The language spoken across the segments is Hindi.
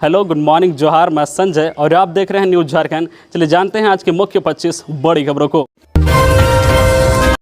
हेलो, गुड मॉर्निंग, जोहार। मैं संजय और आप देख रहे हैं न्यूज़ झारखंड। चलिए जानते हैं आज के मुख्य 25 बड़ी खबरों को।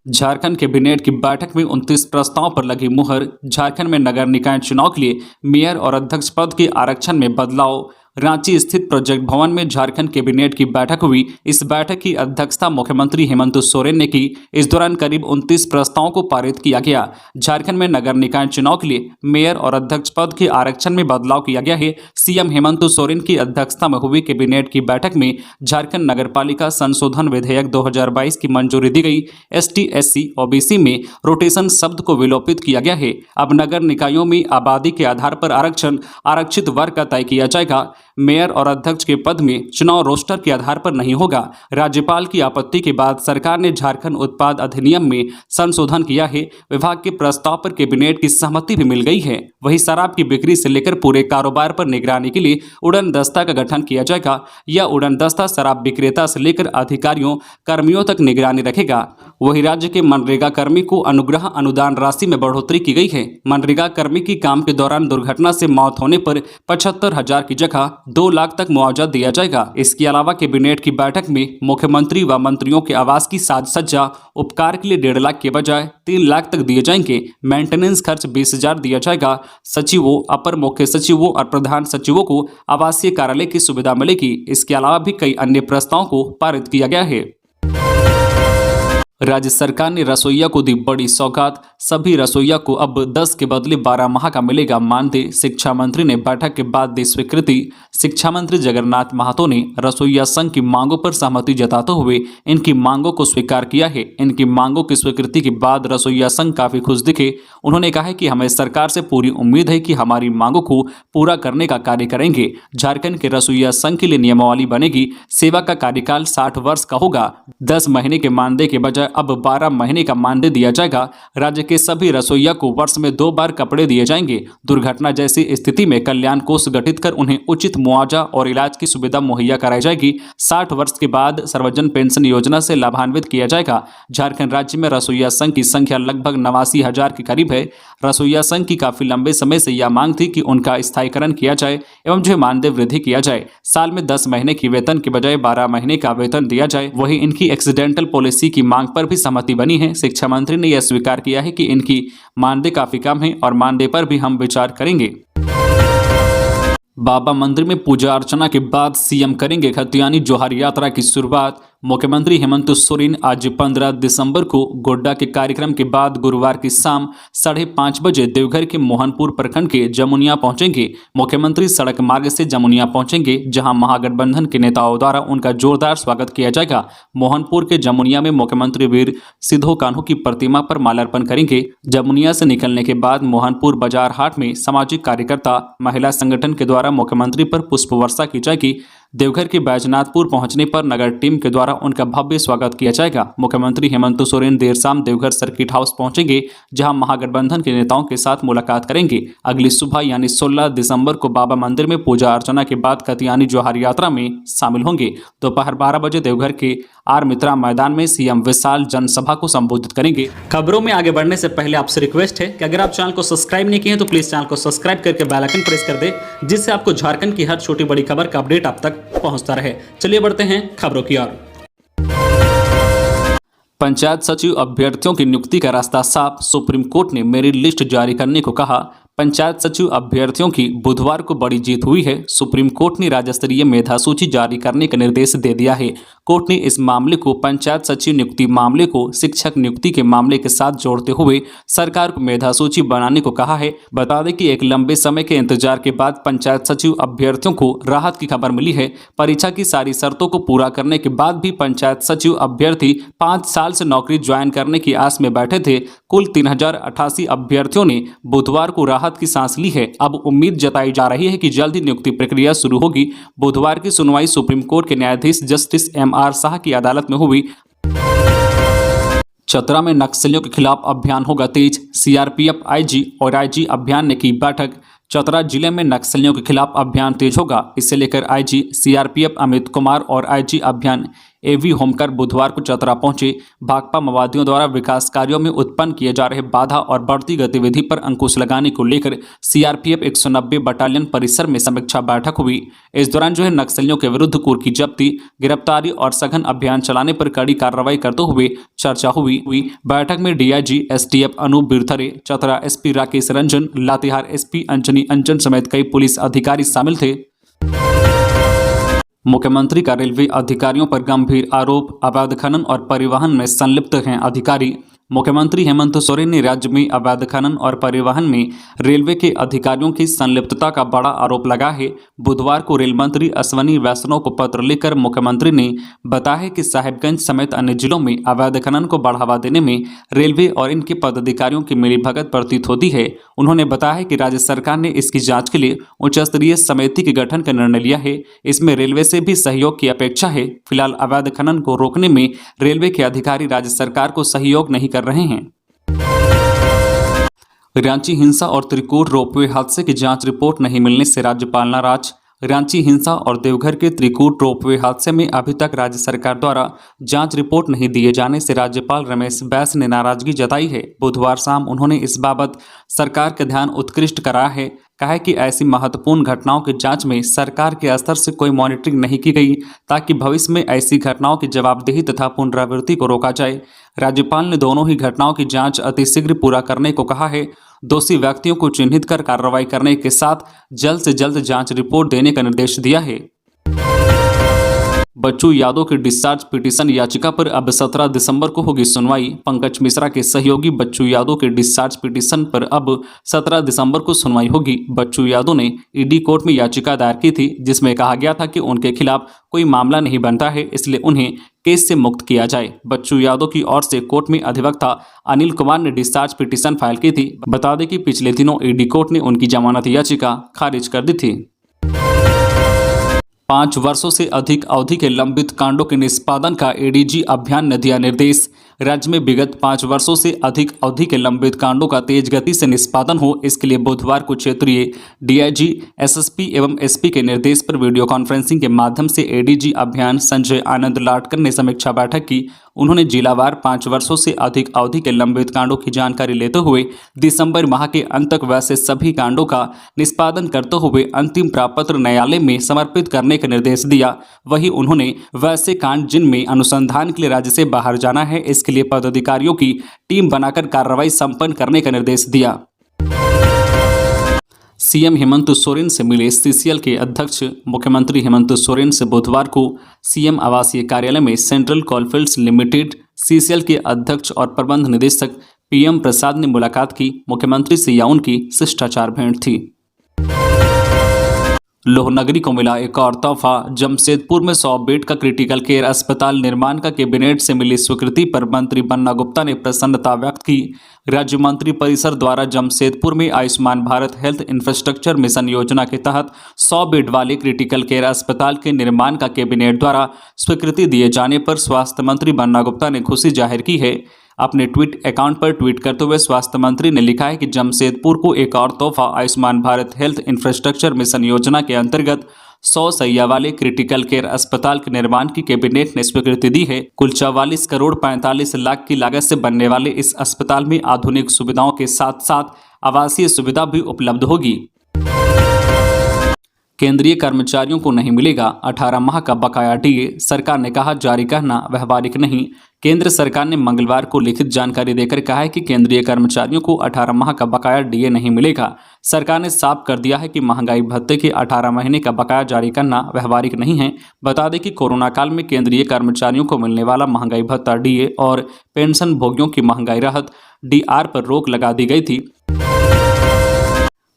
झारखंड कैबिनेट की बैठक में 29 प्रस्तावों पर लगी मुहर। झारखंड में नगर निकाय चुनाव के लिए मेयर और अध्यक्ष पद के आरक्षण में बदलाव। रांची स्थित प्रोजेक्ट भवन में झारखंड कैबिनेट की बैठक हुई। इस बैठक की अध्यक्षता मुख्यमंत्री हेमंत सोरेन ने की। इस दौरान करीब 29 प्रस्तावों को पारित किया गया। झारखंड में नगर निकाय चुनाव के लिए मेयर और अध्यक्ष पद के आरक्षण में बदलाव किया गया है। सीएम हेमंत सोरेन की अध्यक्षता में हुई कैबिनेट की बैठक में झारखंड नगरपालिका संशोधन विधेयक 2022 की मंजूरी दी गई। एसटी, एससी, ओबीसी में रोटेशन शब्द को विलोपित किया गया है। अब नगर निकायों में आबादी के आधार पर आरक्षण आरक्षित वर्ग का तय किया जाएगा। मेयर और अध्यक्ष के पद में चुनाव रोस्टर के आधार पर नहीं होगा। राज्यपाल की आपत्ति के बाद सरकार ने झारखंड उत्पाद अधिनियम में संशोधन किया है। विभाग के प्रस्ताव पर कैबिनेट की सहमति भी मिल गई है। वहीं शराब की बिक्री से लेकर पूरे कारोबार पर निगरानी के लिए उड़न दस्ता का गठन किया जाएगा। यह उड़न दस्ता शराब विक्रेता से लेकर अधिकारियों कर्मियों तक निगरानी रखेगा। वहीं राज्य के मनरेगा कर्मी को अनुग्रह अनुदान राशि में बढ़ोतरी की गई है। मनरेगा कर्मी की काम के दौरान दुर्घटना से मौत होने पर 75,000 की जगह 2 लाख तक मुआवजा दिया जाएगा। इसके अलावा कैबिनेट की बैठक में मुख्यमंत्री व मंत्रियों के आवास की साज सज्जा उपकार के लिए 1.5 लाख के बजाय 3 लाख तक दिए जाएंगे। मेंटेनेंस खर्च 20,000 दिया जाएगा। सचिवों, अपर मुख्य सचिवों और प्रधान सचिवों को आवासीय कार्यालय की सुविधा मिलेगी। इसके अलावा भी कई अन्य प्रस्तावों को पारित किया गया है। राज्य सरकार ने रसोइया को दी बड़ी सौगात। सभी रसोइया को अब 10 के बदले 12 माह का मिलेगा मानदेय। शिक्षा मंत्री ने बैठक के बाद दी स्वीकृति। शिक्षा मंत्री जगन्नाथ महतो ने रसोइया संघ की मांगों पर सहमति जताते हुए इनकी मांगों को स्वीकार किया है। इनकी मांगों की स्वीकृति के बाद रसोइया संघ काफी खुश दिखे। उन्होंने कहा कि हमें सरकार से पूरी उम्मीद है कि हमारी मांगों को पूरा करने का कार्य करेंगे। झारखंड के रसोइया संघ के लिए नियमावली बनेगी। सेवा का कार्यकाल 60 वर्ष का होगा। 10 महीने के मानदेय के बजाय अब 12 महीने का मानदेय दिया जाएगा। राज्य के सभी रसोइया को वर्ष में 2 बार कपड़े दिए जाएंगे। दुर्घटना जैसी स्थिति में कल्याण कोष गठित कर उन्हें उचित मुआवजा और इलाज की सुविधा मुहैया कराई जाएगी। 60 वर्ष के बाद सर्वजन पेंशन योजना से लाभान्वित किया जाएगा। झारखंड राज्य में रसोइया संघ की संख्या लगभग 89,000 के करीब है। रसोइया संघ की काफी लंबे समय से यह मांग थी कि उनका स्थायीकरण किया जाए एवं जो मानदेय वृद्धि किया जाए। साल में 10 महीने की वेतन के बजाय 12 महीने का वेतन दिया जाए। वहीं इनकी एक्सीडेंटल पॉलिसी की मांग पर भी सहमति बनी है। शिक्षा मंत्री ने यह स्वीकार किया है कि इनकी मानदेय काफी कम है और मानदेय पर भी हम विचार करेंगे। बाबा मंदिर में पूजा अर्चना के बाद सीएम करेंगे खतियानी जोहार यात्रा की शुरुआत। मुख्यमंत्री हेमंत सोरेन आज 15 दिसंबर को गोड्डा के कार्यक्रम के बाद गुरुवार की शाम 5:30 बजे देवघर के मोहनपुर प्रखंड के जमुनिया पहुंचेंगे। मुख्यमंत्री सड़क मार्ग से जमुनिया पहुंचेंगे, जहां महागठबंधन के नेताओं द्वारा उनका जोरदार स्वागत किया जाएगा। मोहनपुर के जमुनिया में मुख्यमंत्री वीर सिद्धो कान्हू की प्रतिमा पर माल्यार्पण करेंगे। जमुनिया से निकलने के बाद मोहनपुर बाजार हाट में सामाजिक कार्यकर्ता, महिला संगठन के द्वारा मुख्यमंत्री पर पुष्प वर्षा की जाएगी। देवघर के बैजनाथपुर पहुंचने पर नगर टीम के द्वारा उनका भव्य स्वागत किया जाएगा। मुख्यमंत्री हेमंत सोरेन देर शाम देवघर सर्किट हाउस पहुंचेंगे, जहां महागठबंधन के नेताओं के साथ मुलाकात करेंगे। अगली सुबह यानी 16 दिसंबर को बाबा मंदिर में पूजा अर्चना के बाद खतियानी जोहार यात्रा में शामिल होंगे। दोपहर 12 बजे देवघर के आर मित्रा मैदान में सीएम विशाल जनसभा को संबोधित करेंगे। खबरों में आगे बढ़ने से पहले आपसे रिक्वेस्ट है कि अगर आप चैनल को सब्सक्राइब नहीं किए तो प्लीज चैनल को सब्सक्राइब करके बेल आइकन प्रेस कर दे, जिससे आपको झारखंड की हर छोटी बड़ी खबर का अपडेट आप तक पहुंचता रहे। चलिए बढ़ते हैं खबरों की ओर। पंचायत सचिव अभ्यर्थियों की नियुक्ति का रास्ता साफ। सुप्रीम कोर्ट ने मेरिट लिस्ट जारी करने को कहा। पंचायत सचिव अभ्यर्थियों की बुधवार को बड़ी जीत हुई है। सुप्रीम कोर्ट ने राज्य स्तरीय मेधा सूची जारी करने का निर्देश दे दिया है। कोर्ट ने इस मामले को पंचायत सचिव नियुक्ति मामले को शिक्षक नियुक्ति के मामले के साथ जोड़ते हुए सरकार को मेधा सूची बनाने को कहा है। बता दें कि एक लंबे समय के इंतजार के बाद पंचायत सचिव अभ्यर्थियों को राहत की खबर मिली है। परीक्षा की सारी शर्तों को पूरा करने के बाद भी पंचायत सचिव अभ्यर्थी 5 साल से नौकरी ज्वाइन करने की आस में बैठे थे। कुल 3088 अभ्यर्थियों ने बुधवार को राहत की सांस ली है। अब उम्मीद जताई जा रही है कि जल्द ही नियुक्ति प्रक्रिया शुरू होगी। बुधवार की सुनवाई सुप्रीम कोर्ट के न्यायाधीश जस्टिस एमआर शाह की अदालत में हुई। चतरा में नक्सलियों के खिलाफ अभियान होगा तेज। सीआरपीएफ आईजी और आईजी अभियान ने की बैठक। चतरा जिले में नक्सलियों के खिलाफ अभियान तेज होगा। इसे लेकर आईजी सीआरपीएफ अमित कुमार और आईजी अभियान एवी होमकर बुधवार को चतरा पहुंचे। भाकपा माओवादियों द्वारा विकास कार्यों में उत्पन्न किए जा रहे बाधा और बढ़ती गतिविधि पर अंकुश लगाने को लेकर सीआरपीएफ 190 बटालियन परिसर में समीक्षा बैठक हुई। इस दौरान नक्सलियों के विरुद्ध कुर्की जब्ती, गिरफ्तारी और सघन अभियान चलाने पर कड़ी कार्रवाई करते हुए चर्चा हुई। बैठक में DIG STF Anup Birthare, Chatra SP Rakesh Ranjan, Latehar SP Anjani Anjan समेत कई पुलिस अधिकारी शामिल थे। मुख्यमंत्री का रेलवे अधिकारियों पर गंभीर आरोप, अवैध खनन और परिवहन में संलिप्त हैं अधिकारी। मुख्यमंत्री हेमंत सोरेन ने राज्य में अवैध खनन और परिवहन में रेलवे के अधिकारियों की संलिप्तता का बड़ा आरोप लगा है। बुधवार को रेल मंत्री अश्विनी वैष्णव को पत्र लिखकर मुख्यमंत्री ने बताया कि साहिबगंज समेत अन्य जिलों में अवैध खनन को बढ़ावा देने में रेलवे और इनके पदाधिकारियों की मिलीभगत प्रतीत होती है। उन्होंने बताया कि राज्य सरकार ने इसकी जांच के लिए उच्च स्तरीय समिति के गठन का निर्णय लिया है। इसमें रेलवे से भी सहयोग की अपेक्षा है। फिलहाल अवैध खनन को रोकने में रेलवे के अधिकारी राज्य सरकार को सहयोग नहीं कर रहे हैं। रांची हिंसा और त्रिकूट रोपवे हादसे की जांच रिपोर्ट नहीं मिलने से राज्यपाल नाराज। रांची हिंसा और देवघर के त्रिकूट रोपवे हादसे में अभी तक राज्य सरकार द्वारा जांच रिपोर्ट नहीं दिए जाने से राज्यपाल रमेश बैस ने नाराजगी जताई है। बुधवार शाम उन्होंने इस बाबत सरकार के ध्यान उत्कृष्ट करा है। कहा कि ऐसी महत्वपूर्ण घटनाओं की जांच में सरकार के स्तर से कोई मॉनिटरिंग नहीं की गई ताकि भविष्य में ऐसी घटनाओं की जवाबदेही तथा पुनरावृत्ति को रोका जाए। राज्यपाल ने दोनों ही घटनाओं की जांच अतिशीघ्र पूरा करने को कहा है। दोषी व्यक्तियों को चिन्हित कर कार्रवाई करने के साथ जल्द से जल्द जांच रिपोर्ट देने का निर्देश दिया है। बच्चू यादव की डिस्चार्ज पिटीशन याचिका पर अब 17 दिसंबर को होगी सुनवाई। पंकज मिश्रा के सहयोगी बच्चू यादव के डिस्चार्ज पिटीशन पर अब 17 दिसंबर को सुनवाई होगी। बच्चू यादव ने ईडी कोर्ट में याचिका दायर की थी जिसमें कहा गया था कि उनके खिलाफ कोई मामला नहीं बनता है, इसलिए उन्हें केस से मुक्त किया जाए। बच्चू यादव की ओर से कोर्ट में अधिवक्ता अनिल कुमार ने डिस्चार्ज पिटीशन फाइल की थी। बता दें कि पिछले दिनों ईडी कोर्ट ने उनकी जमानत याचिका खारिज कर दी थी। 5 वर्षों से अधिक अवधि के लंबित कांडों के निष्पादन का एडीजी अभियान ने दिया निर्देश। राज्य में विगत 5 वर्षों से अधिक अवधि के लंबित कांडों का तेज गति से निष्पादन हो, इसके लिए बुधवार को क्षेत्रीय डीआईजी, एसएसपी एवं एसपी के निर्देश पर वीडियो कॉन्फ्रेंसिंग के माध्यम से एडीजी अभियान संजय आनंद लाटकर ने समीक्षा बैठक की। उन्होंने जिलावार 5 वर्षों से अधिक अवधि के लंबित कांडों की जानकारी लेते हुए दिसंबर माह के अंत तक वैसे सभी कांडों का निष्पादन करते हुए अंतिम प्रापत्र न्यायालय में समर्पित करने का निर्देश दिया। वहीं उन्होंने वैसे कांड जिनमें अनुसंधान के लिए राज्य से बाहर जाना है, इसके लिए पदाधिकारियों की टीम बनाकर कार्रवाई संपन्न करने का निर्देश दिया। सीएम हेमंत सोरेन से मिले सीसीएल के अध्यक्ष। मुख्यमंत्री हेमंत सोरेन से बुधवार को सीएम आवासीय कार्यालय में सेंट्रल कोलफील्ड्स लिमिटेड सीसीएल के अध्यक्ष और प्रबंध निदेशक पीएम प्रसाद ने मुलाकात की। मुख्यमंत्री से यह उनकी शिष्टाचार भेंट थी। लोहनगरी को मिला एक और तोहफा। जमशेदपुर में 100 बेड का क्रिटिकल केयर अस्पताल निर्माण का कैबिनेट से मिली स्वीकृति पर मंत्री बन्ना गुप्ता ने प्रसन्नता व्यक्त की। राज्य मंत्री परिषद द्वारा जमशेदपुर में Ayushman Bharat health infrastructure mission योजना के तहत 100 बेड वाले क्रिटिकल केयर अस्पताल के निर्माण का कैबिनेट द्वारा स्वीकृति दिए जाने पर स्वास्थ्य मंत्री बन्ना गुप्ता ने खुशी जाहिर की है। अपने ट्वीट अकाउंट पर ट्वीट करते हुए स्वास्थ्य मंत्री ने लिखा है कि जमशेदपुर को एक और तोहफा Ayushman Bharat health infrastructure mission योजना के अंतर्गत 100 शैय्या वाले क्रिटिकल केयर अस्पताल के निर्माण की कैबिनेट ने स्वीकृति दी है। कुल 44 करोड़ 45 लाख की लागत से बनने वाले इस अस्पताल में आधुनिक सुविधाओं के साथ साथ आवासीय सुविधा भी उपलब्ध होगी। केंद्रीय कर्मचारियों को नहीं मिलेगा 18 माह का बकाया डीए। सरकार ने कहा जारी करना व्यवहारिक नहीं। केंद्र सरकार ने मंगलवार को लिखित जानकारी देकर कहा है कि केंद्रीय कर्मचारियों को 18 माह का बकाया डीए नहीं मिलेगा। सरकार ने साफ कर दिया है कि महंगाई भत्ते के 18 महीने का बकाया जारी करना व्यवहारिक नहीं है। बता दें कि कोरोना काल में केंद्रीय कर्मचारियों को मिलने वाला महंगाई भत्ता डीए और पेंशन भोगियों की महंगाई राहत डीआर पर रोक लगा दी गई थी।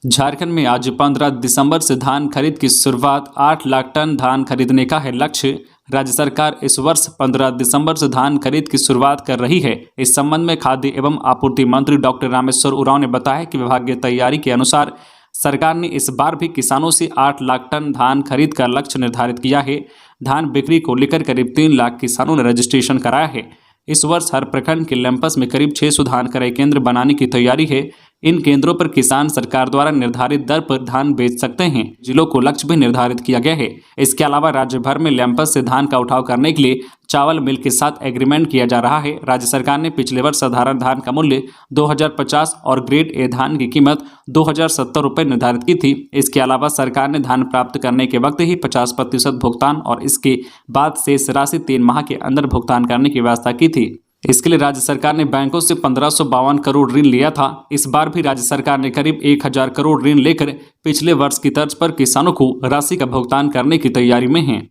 झारखंड में आज 15 दिसंबर से धान खरीद की शुरुआत। 8 लाख टन धान खरीदने का है लक्ष्य। राज्य सरकार इस वर्ष 15 दिसंबर से धान खरीद की शुरुआत कर रही है। इस संबंध में खाद्य एवं आपूर्ति मंत्री डॉक्टर रामेश्वर उरांव ने बताया कि विभागीय तैयारी के अनुसार सरकार ने इस बार भी किसानों से 8 लाख टन धान खरीद का लक्ष्य निर्धारित किया है। धान बिक्री को लेकर करीब 3 लाख किसानों ने रजिस्ट्रेशन कराया है। इस वर्ष हर प्रखंड के कैंपस में करीब 600 धान क्रय केंद्र बनाने की तैयारी है। इन केंद्रों पर किसान सरकार द्वारा निर्धारित दर पर धान बेच सकते हैं। जिलों को लक्ष्य भी निर्धारित किया गया है। इसके अलावा राज्य भर में लैंपस से धान का उठाव करने के लिए चावल मिल के साथ एग्रीमेंट किया जा रहा है। राज्य सरकार ने पिछले वर्ष साधारण धान का मूल्य 2050 और ग्रेड ए धान की कीमत 2070 रुपये निर्धारित की थी। इसके अलावा सरकार ने धान प्राप्त करने के वक्त ही 50% भुगतान और इसके बाद शेष राशि 3 माह के अंदर भुगतान करने की व्यवस्था की थी। इसके लिए राज्य सरकार ने बैंकों से 1552 करोड़ ऋण लिया था। इस बार भी राज्य सरकार ने करीब 1000 करोड़ ऋण लेकर पिछले वर्ष की तर्ज पर किसानों को राशि का भुगतान करने की तैयारी में हैं।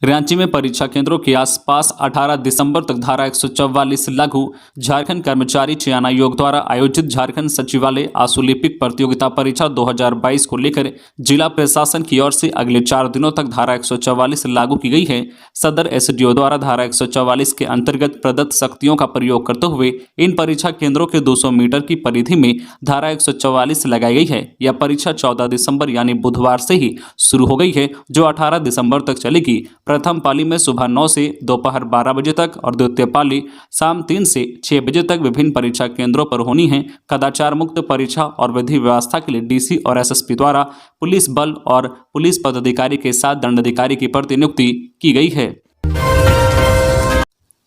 रांची में परीक्षा केंद्रों के आसपास 18 दिसंबर तक धारा 144 लागू। झारखंड कर्मचारी चयन आयोग द्वारा आयोजित झारखंड सचिवालय आशुलिपिक प्रतियोगिता परीक्षा 2022 को लेकर जिला प्रशासन की ओर से अगले 4 दिनों तक धारा 144 लागू की गई है। सदर एसडीओ द्वारा धारा 144 के अंतर्गत प्रदत्त शक्तियों का प्रयोग करते हुए इन परीक्षा केंद्रों के 200 मीटर की परिधि में धारा 144 लगाई गई है। यह परीक्षा 14 दिसंबर यानी बुधवार से ही शुरू हो गई है, जो 18 दिसंबर तक चलेगी। प्रथम पाली में सुबह 9 से दोपहर 12 बजे तक और द्वितीय पाली शाम 3 से 6 बजे तक विभिन्न परीक्षा केंद्रों पर होनी है। कदाचार मुक्त परीक्षा और विधि व्यवस्था के लिए डीसी और एसएसपी द्वारा पुलिस बल और पुलिस पदाधिकारी के साथ दंडाधिकारी की प्रतिनियुक्ति की गई है।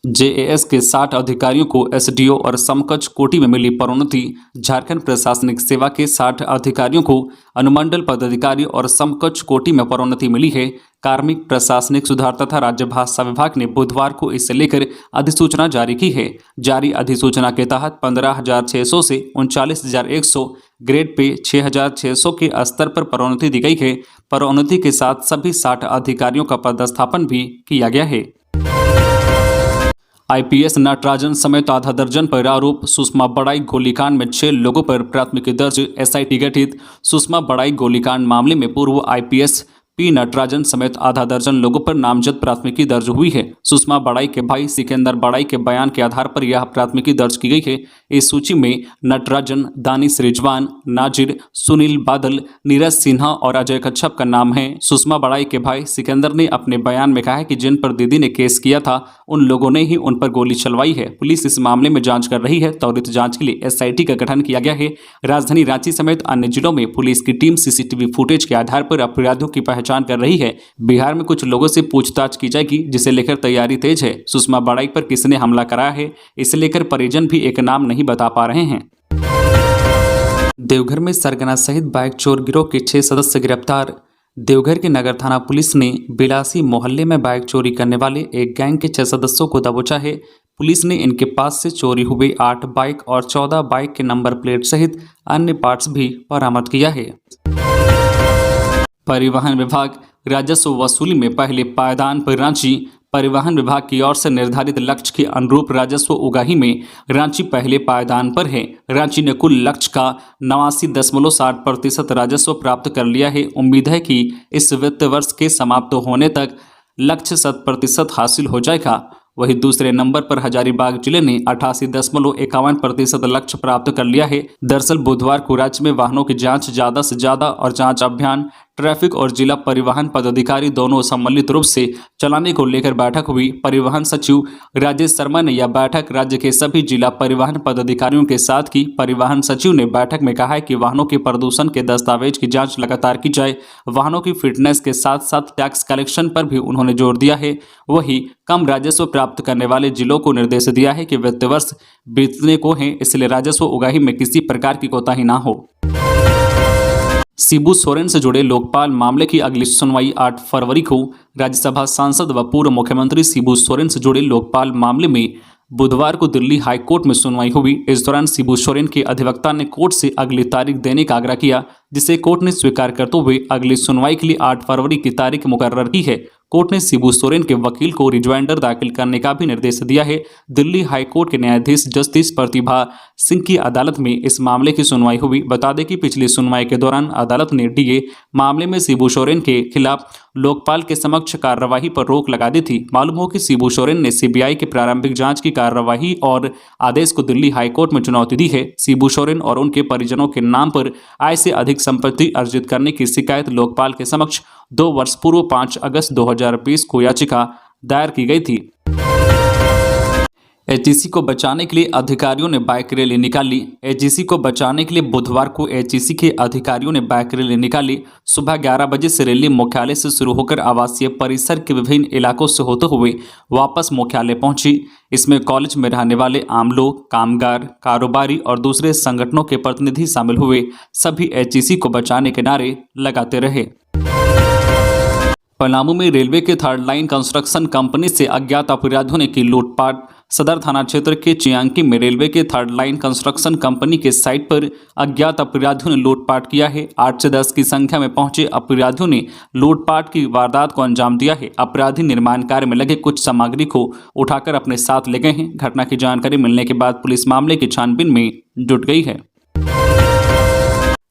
जेएएस के 60 अधिकारियों को एसडीओ और समकक्ष कोटि में मिली पदोन्नति। झारखंड प्रशासनिक सेवा के 60 अधिकारियों को अनुमंडल पदाधिकारी और समकक्ष कोटि में पदोन्नति मिली है। कार्मिक प्रशासनिक सुधार तथा राज्य भाषा विभाग ने बुधवार को इसे लेकर अधिसूचना जारी की है। जारी अधिसूचना के तहत 15,600 से 39,100 ग्रेड पे 6,600 के स्तर पर पदोन्नति दी गई है। पदोन्नति के साथ सभी 60 अधिकारियों का पदस्थापन भी किया गया है। आईपीएस नटराजन समेत आधा दर्जन पर आरोप। सुषमा बड़ाई गोलीकांड में 6 लोगों पर प्राथमिकी दर्ज। एसआईटी गठित। सुषमा बड़ाई गोलीकांड मामले में पूर्व आईपीएस पी नटराजन समेत आधा दर्जन लोगों पर नामजद प्राथमिकी दर्ज हुई है। सुषमा बड़ाई के भाई सिकंदर बड़ाई के बयान के आधार पर यह प्राथमिकी दर्ज की गई है। इस सूची में नटराजन, दानिश रिजवान, नाजिर, सुनील बादल, नीरज सिन्हा और अजय कच्छप का नाम है। सुषमा बड़ाई के भाई सिकंदर ने अपने बयान में कहा है कि जिन पर दीदी ने केस किया था उन लोगों ने ही उन पर गोली चलवाई है। पुलिस इस मामले में जांच कर रही है। त्वरित जांच के लिए एसआईटी का गठन किया गया है। राजधानी रांची समेत अन्य जिलों में पुलिस की टीम सीसीटीवी फुटेज के आधार पर अपराधियों की पहचान कर रही है। बिहार में कुछ लोगों से पूछताछ की जाएगी, जिसे लेकर तैयारी तेज है। सुषमा बड़ाई पर किसने हमला कराया है, इसे लेकर परिजन भी एक नाम नहीं बता पा रहे हैं। देवघर में सरगना सहित बाइक चोर गिरोह के 6 सदस्य गिरफ्तार। देवघर के नगर थाना पुलिस ने बिलासी मोहल्ले में बाइक चोरी करने वाले एक गैंग के 6 सदस्यों को दबोचा है। पुलिस ने इनके पास से चोरी हुए 8 बाइक और 14 बाइक के नंबर प्लेट सहित अन्य पार्ट्स भी बरामद किया है। परिवहन विभाग राजस्व वसूली में पहले पायदान पर रांची। परिवहन विभाग की ओर से निर्धारित लक्ष्य के अनुरूप राजस्व उगाही में रांची पहले पायदान पर है। रांची ने कुल लक्ष्य का 89.60% राजस्व प्राप्त कर लिया है। उम्मीद है कि इस वित्त वर्ष के समाप्त होने तक लक्ष्य 100% हासिल हो जाएगा। वहीं दूसरे नंबर पर हजारीबाग जिले ने 88.51% लक्ष्य प्राप्त कर लिया है। दरअसल बुधवार को राज्य में वाहनों की जांच ज़्यादा से ज़्यादा और जांच अभियान ट्रैफिक और जिला परिवहन पदाधिकारी दोनों सम्मिलित रूप से चलाने को लेकर बैठक हुई। परिवहन सचिव राजेश शर्मा ने यह बैठक राज्य के सभी जिला परिवहन पदाधिकारियों के साथ की। परिवहन सचिव ने बैठक में कहा है कि वाहनों के प्रदूषण के दस्तावेज की जांच लगातार की जाए। वाहनों की फिटनेस के साथ साथ टैक्स कलेक्शन पर भी उन्होंने जोर दिया है। वहीं कम राजस्व प्राप्त करने वाले जिलों को निर्देश दिया है कि वित्त वर्ष बीतने को है, इसलिए राजस्व उगाही में किसी प्रकार की कोताही ना हो। शिबू सोरेन से जुड़े लोकपाल मामले की अगली सुनवाई 8 फरवरी को। राज्यसभा सांसद व पूर्व मुख्यमंत्री शिबू सोरेन से जुड़े लोकपाल मामले में बुधवार को दिल्ली हाई कोर्ट में सुनवाई हुई। इस दौरान शिबू सोरेन के अधिवक्ता ने कोर्ट से अगली तारीख देने का आग्रह किया, जिसे कोर्ट ने स्वीकार करते हुए अगली सुनवाई के लिए 8 फरवरी की तारीख मुकर्रर की है। कोर्ट ने शिबू सोरेन के वकील को रिजॉइंडर दाखिल करने का भी निर्देश दिया है। दिल्ली हाई कोर्ट के न्यायाधीश जस्टिस प्रतिभा सिंह की अदालत में इस मामले की सुनवाई हुई। बता दें कि पिछली सुनवाई के दौरान अदालत ने डीए मामले में शिबू सोरेन के खिलाफ लोकपाल के समक्ष कार्यवाही पर रोक लगा दी थी। मालूम हो कि शिबू सोरेन ने सीबीआई की प्रारंभिक जांच की कार्यवाही और आदेश को दिल्ली हाई कोर्ट में चुनौती दी है। शिबू सोरेन और उनके परिजनों के नाम पर आय से अधिक संपत्ति अर्जित करने की शिकायत लोकपाल के समक्ष 2 वर्ष पूर्व 5 अगस्त 2020 को याचिका दायर की गई थी। एचईसी को बचाने के लिए अधिकारियों ने बाइक रैली निकाली। एचईसी को बचाने के लिए बुधवार को एचईसी के अधिकारियों ने बाइक रैली निकाली। सुबह 11 बजे से रैली मुख्यालय से शुरू होकर आवासीय परिसर के विभिन्न इलाकों से होते हुए वापस मुख्यालय पहुंची। इसमें कॉलेज में रहने वाले आम लोग, कामगार, कारोबारी और दूसरे संगठनों के प्रतिनिधि शामिल हुए। सभी एचईसी को बचाने के नारे लगाते रहे। पलामू में रेलवे के थर्ड लाइन कंस्ट्रक्शन कंपनी से अज्ञात अपराधियों ने की लूटपाट। सदर थाना क्षेत्र के चियांकी में रेलवे के थर्ड लाइन कंस्ट्रक्शन कंपनी के साइट पर अज्ञात अपराधियों ने लूटपाट किया है। 8 से 10 की संख्या में पहुंचे अपराधियों ने लूटपाट की वारदात को अंजाम दिया है। अपराधी निर्माण कार्य में लगे कुछ सामग्री को उठाकर अपने साथ ले गए हैं। घटना की जानकारी मिलने के बाद पुलिस मामले की छानबीन में जुट गई है।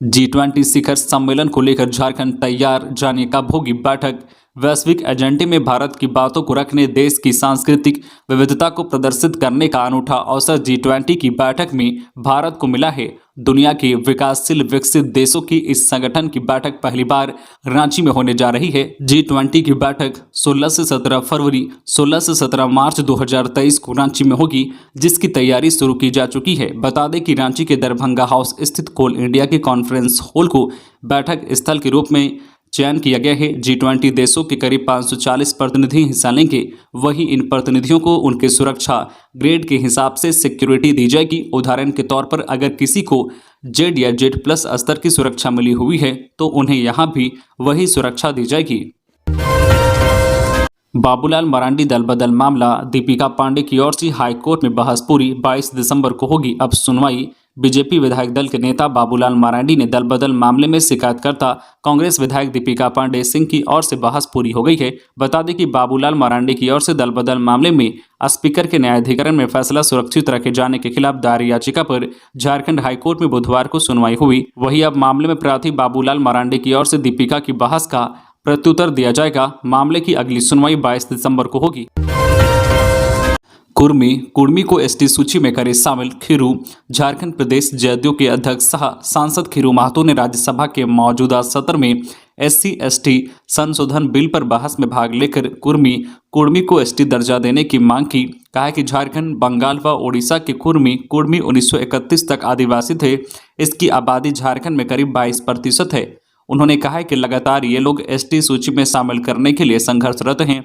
G20 शिखर सम्मेलन को लेकर झारखंड तैयार, जानिए कब होगी बैठक। वैश्विक एजेंडे में भारत की बातों को रखने, देश की सांस्कृतिक विविधता को प्रदर्शित करने का अनूठा अवसर G20 की बैठक में भारत को मिला है। दुनिया के विकासशील विकसित देशों की इस संगठन की बैठक पहली बार रांची में होने जा रही है। G20 की बैठक 16 से 17 फरवरी 16 से 17 मार्च 2023 को रांची में होगी, जिसकी तैयारी शुरू की जा चुकी है। बता दें कि रांची के दरभंगा हाउस स्थित कोल इंडिया के कॉन्फ्रेंस हॉल को बैठक स्थल के रूप में चयन किया गया है। G20 देशों के करीब 540 प्रतिनिधि हिस्सा लेंगे। वहीं इन प्रतिनिधियों को उनके सुरक्षा ग्रेड के हिसाब से सिक्योरिटी दी जाएगी। उदाहरण के तौर पर अगर किसी को जेड या जेड प्लस स्तर की सुरक्षा मिली हुई है तो उन्हें यहां भी वही सुरक्षा दी जाएगी। बाबूलाल मरांडी दल बदल मामला, दीपिका पांडे की ओर से हाईकोर्ट में बहस पूरी। 22 दिसंबर को होगी अब सुनवाई। बीजेपी विधायक दल के नेता बाबूलाल मरांडी ने दल बदल मामले में शिकायतकर्ता कांग्रेस विधायक दीपिका पांडे सिंह की ओर से बहस पूरी हो गई है। बता दें कि बाबूलाल मरांडी की ओर से दल बदल मामले में स्पीकर के न्यायाधिकरण में फैसला सुरक्षित रखे जाने के खिलाफ दायर याचिका पर झारखंड हाईकोर्ट में बुधवार को सुनवाई हुई। वहीं अब मामले में प्रार्थी बाबूलाल मरांडी की ओर से दीपिका की बहस का प्रत्युत्तर दिया जाएगा। मामले की अगली सुनवाई 22 दिसंबर को होगी। कुर्मी को एसटी सूची में करे शामिल। खीरू, झारखंड प्रदेश जदयू के अध्यक्ष सह सांसद खीरू महतो ने राज्यसभा के मौजूदा सत्र में SC/ST संशोधन बिल पर बहस में भाग लेकर कुर्मी को एसटी दर्जा देने की मांग की। कहा कि झारखंड, बंगाल व ओडिशा के कुर्मी 1931 तक आदिवासी थे। इसकी आबादी झारखंड में करीब 22% है। उन्होंने कहा कि लगातार ये लोग एसटी सूची में शामिल करने के लिए संघर्षरत हैं।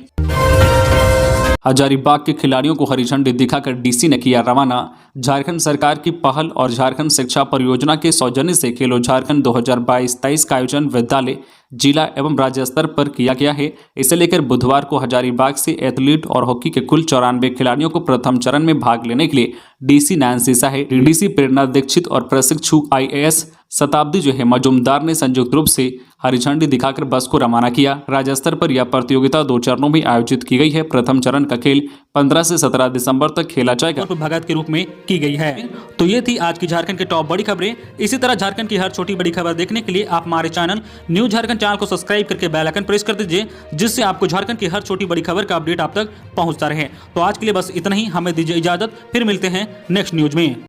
हजारीबाग के खिलाड़ियों को हरी झंडी दिखाकर डीसी ने किया रवाना। झारखंड सरकार की पहल और झारखंड शिक्षा परियोजना के सौजन्य से खेलो झारखंड 2022-23 का आयोजन विद्यालय, जिला एवं राज्य स्तर पर किया गया है। इसे लेकर बुधवार को हजारीबाग से एथलीट और हॉकी के कुल 94 खिलाड़ियों को प्रथम चरण में भाग लेने के लिए डीसी नैन्सी साहे, डीडीसी प्रेरणा दीक्षित और प्रशिक्षु IAS शताब्दी मजुमदार ने संयुक्त रूप से हरी झंडी दिखाकर बस को रवाना किया। राज्य स्तर पर यह प्रतियोगिता 2 चरणों में आयोजित की गई है। प्रथम चरण का खेल 15 से 17 दिसंबर तक खेला जाएगा। भगत के रूप में की गई है। तो ये थी आज की झारखंड की टॉप बड़ी खबरें। इसी तरह झारखंड की हर छोटी बड़ी खबर देखने के लिए आप हमारे चैनल न्यूज झारखंड चैनल को सब्सक्राइब करके बेल आइकन प्रेस कर दीजिए, जिससे आपको झारखंड की हर छोटी बड़ी खबर का अपडेट आप तक पहुंचता रहे। तो आज के लिए बस इतना ही। हमें दीजिए इजाजत, फिर मिलते हैं नेक्स्ट न्यूज में।